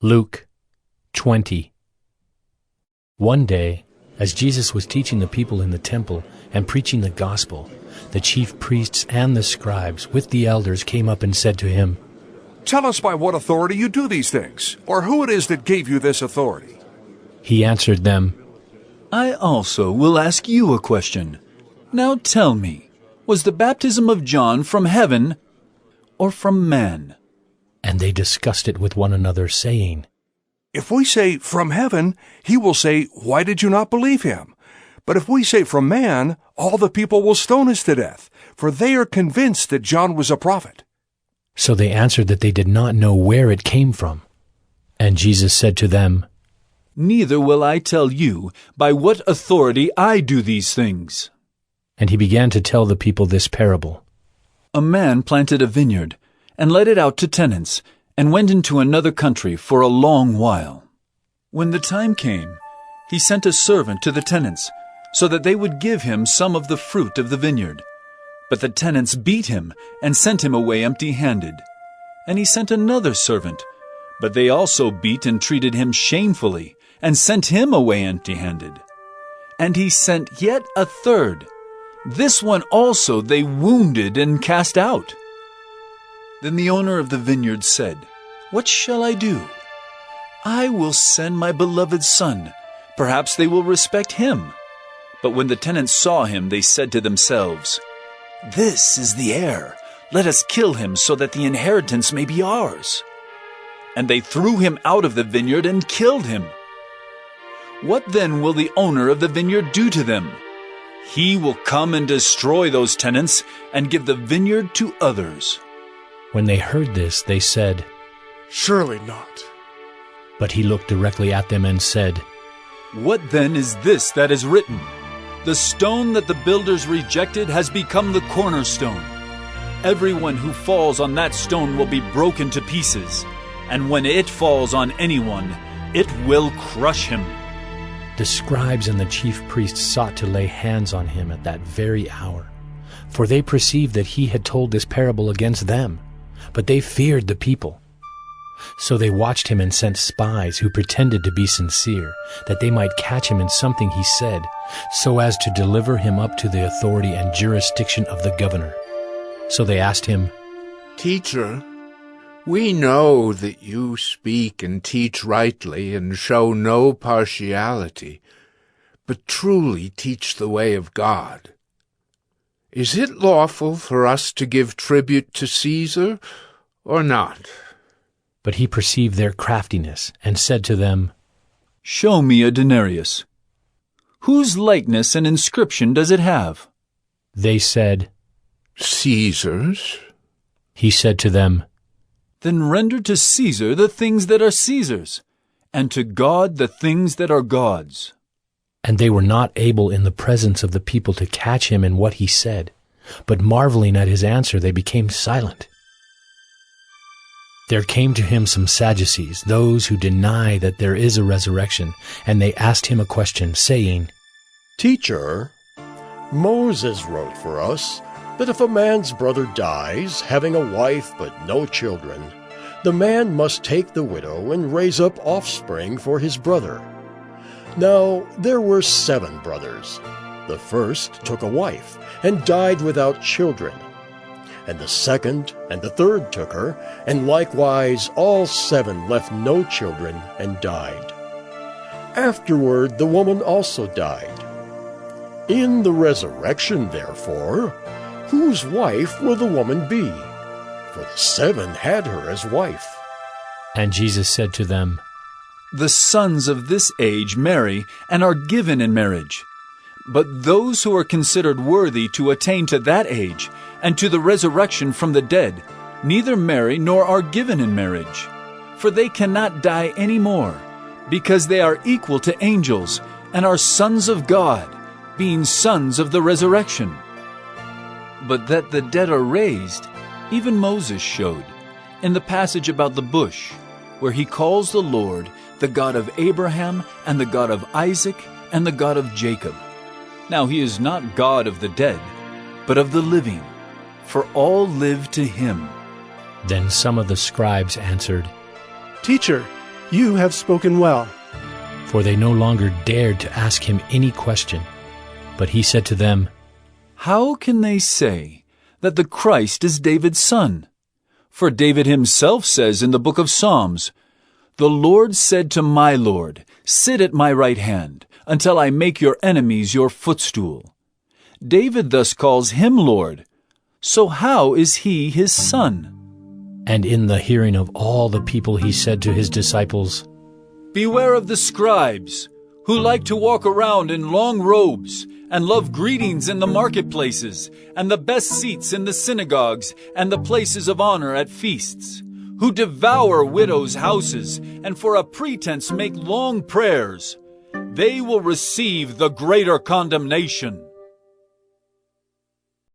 Luke 20. One day, as Jesus was teaching the people in the temple and preaching the gospel, the chief priests and the scribes with the elders came up and said to him, "Tell us by what authority you do these things, or who it is that gave you this authority." He answered them, I also will ask you a question. Now tell me, was the baptism of John from heaven or from man? and they discussed it with one another, saying, If we say, "From heaven," he will say, "Why did you not believe him?" But if we say, "From man," all the people will stone us to death, for they are convinced that John was a prophet. So they answered that they did not know where it came from. And Jesus said to them, Neither will I tell you by what authority I do these things. And he began to tell the people this parable. A man planted a vineyard, and let it out to tenants, and went into another country for a long while. When the time came, he sent a servant to the tenants, so that they would give him some of the fruit of the vineyard. But the tenants beat him and sent him away empty-handed. And he sent another servant, but they also beat and treated him shamefully, and sent him away empty-handed. And he sent yet a third. This one also they wounded and cast out. Then the owner of the vineyard said, What shall I do? I will send my beloved son. Perhaps they will respect him. But when the tenants saw him, they said to themselves, This is the heir. Let us kill him so that the inheritance may be ours. And they threw him out of the vineyard and killed him. What then will the owner of the vineyard do to them? He will come and destroy those tenants and give the vineyard to others. When they heard this, they said, Surely not. But he looked directly at them and said, What then is this that is written? The stone that the builders rejected has become the cornerstone. Everyone who falls on that stone will be broken to pieces, and when it falls on anyone, it will crush him. The scribes and the chief priests sought to lay hands on him at that very hour, for they perceived that he had told this parable against them, but they feared the people. So they watched him and sent spies who pretended to be sincere, that they might catch him in something he said, so as to deliver him up to the authority and jurisdiction of the governor. So they asked him, Teacher, we know that you speak and teach rightly and show no partiality, but truly teach the way of God. Is it lawful for us to give tribute to Caesar or not? But he perceived their craftiness and said to them, Show me a denarius. Whose likeness and inscription does it have? They said, Caesar's. He said to them, Then render to Caesar the things that are Caesar's, and to God the things that are God's. And they were not able in the presence of the people to catch him in what he said, but marveling at his answer, they became silent. There came to him some Sadducees, those who deny that there is a resurrection, and they asked him a question, saying, Teacher, Moses wrote for us that if a man's brother dies, having a wife but no children, the man must take the widow and raise up offspring for his brother. Now there were 7 brothers. The first took a wife and died without children. And the second and the third took her, and likewise all 7 left no children and died. Afterward the woman also died. In the resurrection, therefore, whose wife will the woman be? For the 7 had her as wife. And Jesus said to them, The sons of this age marry and are given in marriage. But those who are considered worthy to attain to that age and to the resurrection from the dead neither marry nor are given in marriage. For they cannot die any more, because they are equal to angels and are sons of God, being sons of the resurrection. But that the dead are raised, even Moses showed, in the passage about the bush, where he calls the Lord the God of Abraham and the God of Isaac and the God of Jacob. Now he is not God of the dead, but of the living, for all live to him. Then some of the scribes answered, Teacher, You have spoken well. For they no longer dared to ask him any question. But he said to them, How can they say that the Christ is David's son? For David himself says in the book of Psalms, The Lord said to my Lord, Sit at my right hand, until I make your enemies your footstool. David thus calls him Lord. So how is he his son? And in the hearing of all the people he said to his disciples, Beware of the scribes, who like to walk around in long robes, and love greetings in the marketplaces, and the best seats in the synagogues, and the places of honor at feasts, who devour widows' houses, and for a pretense make long prayers. They will receive the greater condemnation.